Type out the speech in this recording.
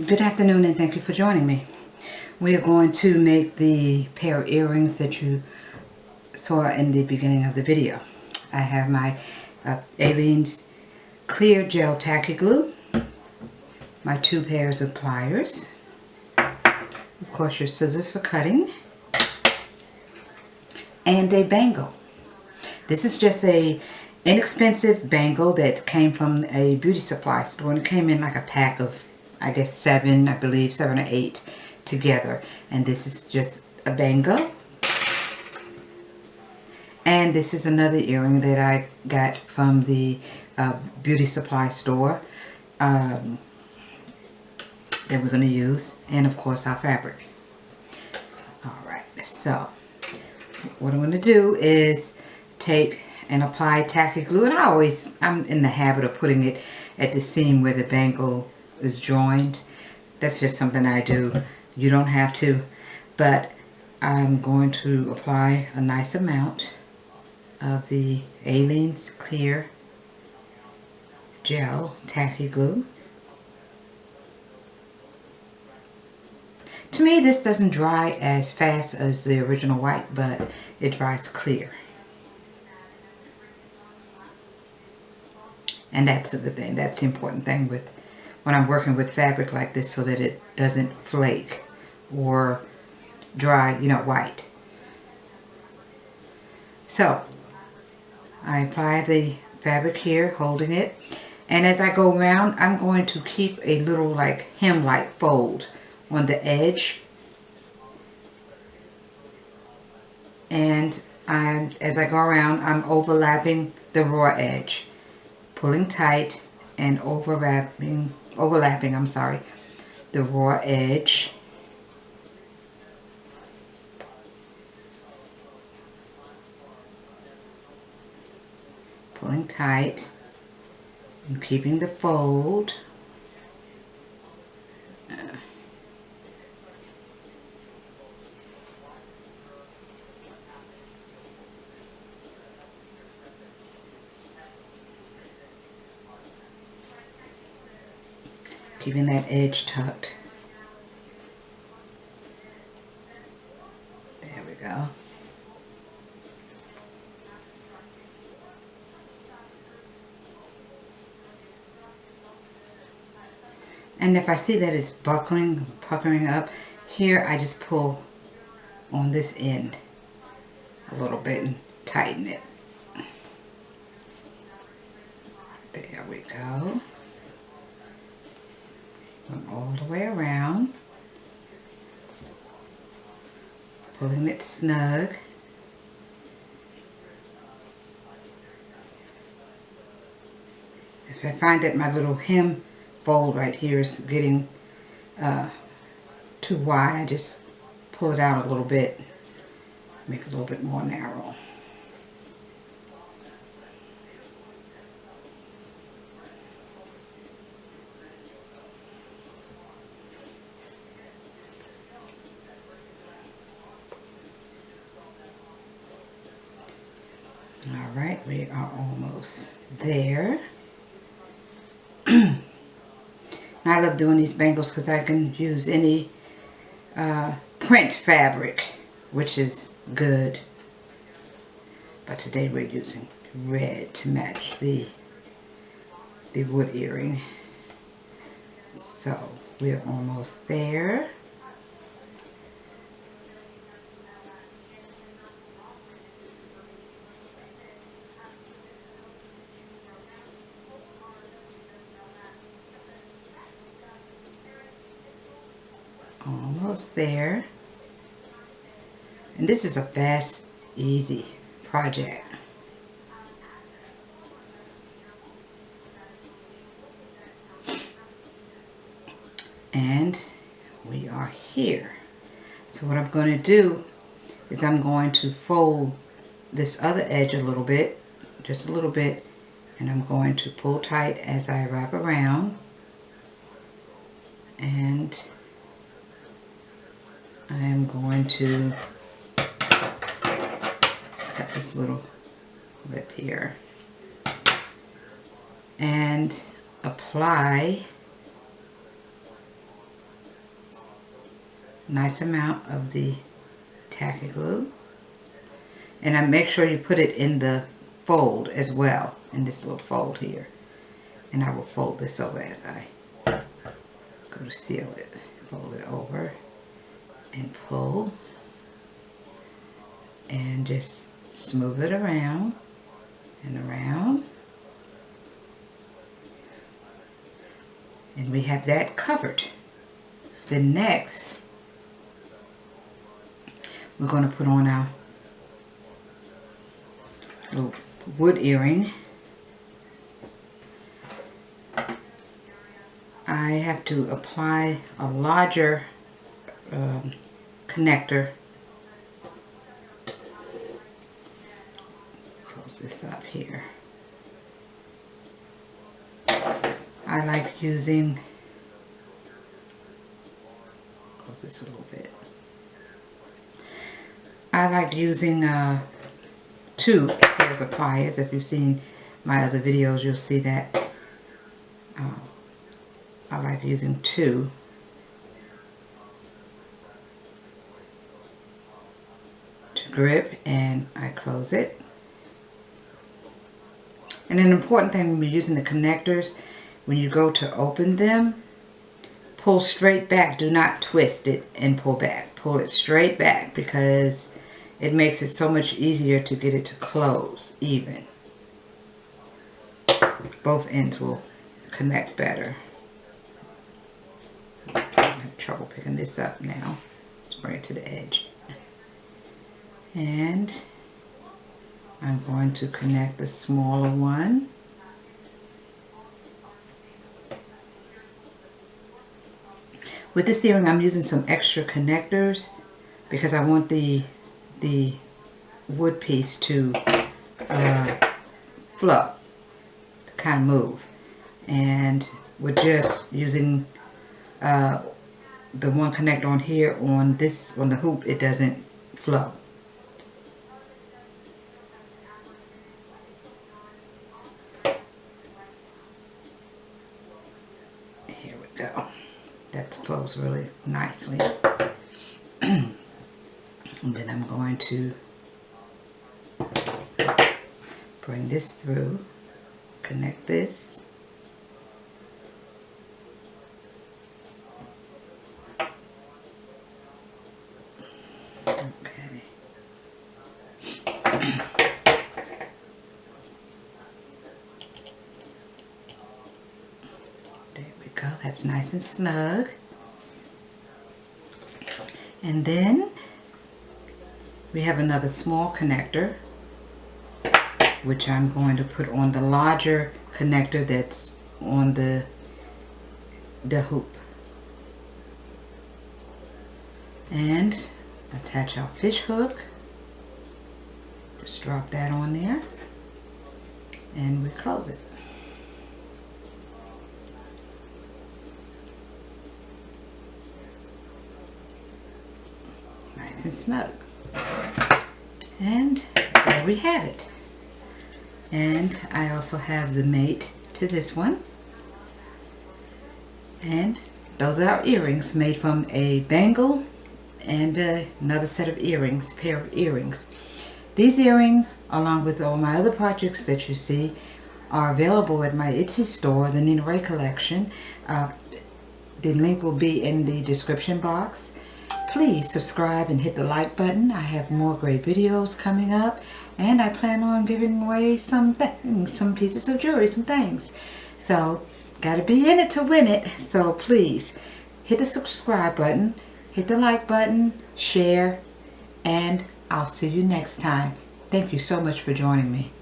Good afternoon and thank you for joining me. We are going to make the pair of earrings that you saw in the beginning of the video. I have my Aleene's clear gel tacky glue, my 2 pairs of pliers, of course your scissors for cutting, and a bangle. This is just a inexpensive bangle that came from a beauty supply store, and it came in like a pack of, I guess 7, I believe 7 or 8 together. And this is just a bangle. And this is another earring that I got from the beauty supply store that we're going to use, and of course our fabric. Alright, so what I'm going to do is take and apply tacky glue, and I'm in the habit of putting it at the seam where the bangle is joined. That's just something I do. You don't have to, but I'm going to apply a nice amount of the Aleene's clear gel tacky glue. To me, this doesn't dry as fast as the original white, but it dries clear. And that's the thing, that's the important thing with when I'm working with fabric like this, so that it doesn't flake or dry, white. So I apply the fabric here, holding it, and as I go around, I'm going to keep a little like hem-like fold on the edge, and as I go around, I'm overlapping the raw edge, pulling tight and overlapping the raw edge. Pulling tight and keeping the fold. Keeping that edge tucked. There we go. And if I see that it's buckling, puckering up, here I just pull on this end a little bit and tighten it. There we go. Going all the way around, pulling it snug. If I find that my little hem fold right here is getting too wide, I just pull it out a little bit, make it a little bit more narrow. Alright, we are almost there. I love doing these bangles because I can use any print fabric, which is good. But today we're using red to match the wood earring. So we're almost there. Almost there. And this is a fast, easy project. And we are here. So what I'm going to do is I'm going to fold this other edge a little bit, just a little bit, and I'm going to pull tight as I wrap around, and I am going to cut this little lip here and apply nice amount of the tacky glue. And I make sure you put it in the fold as well, in this little fold here. And I will fold this over as I go to seal it. Fold it over and pull. And just smooth it around and around. And we have that covered. Then next, we're going to put on our little wood earring. I have to apply a larger connector. Close this up here. I like using, close this a little bit. I like using 2 pairs of pliers. If you've seen my other videos, you'll see that. I like using 2. To grip, and I close it. And an important thing when you're using the connectors, when you go to open them, pull straight back. Do not twist it and pull back. Pull it straight back because it makes it so much easier to get it to close even. Both ends will connect better. I have trouble picking this up now. Let's bring it to the edge. And I'm going to connect the smaller one. With this earring, I'm using some extra connectors because I want the wood piece to flow, kind of move. And we're just using the one connector on here on the hoop. It doesn't flow. Here we go. That's closed really nicely. And then I'm going to bring this through, connect this. Okay. There we go. That's nice and snug. And then we have another small connector, which I'm going to put on the larger connector that's on the hoop. And attach our fish hook. Just drop that on there. And we close it. Nice and snug. And there we have it. And I also have the mate to this one. And those are our earrings made from a bangle and another set of earrings, pair of earrings. These earrings, along with all my other projects that you see, are available at my Etsy store, the Nina Ray collection. The link will be in the description box. Please subscribe and hit the like button. I have more great videos coming up, and I plan on giving away some things, some pieces of jewelry, some things. So, gotta be in it to win it. So please, hit the subscribe button, hit the like button, share, and I'll see you next time. Thank you so much for joining me.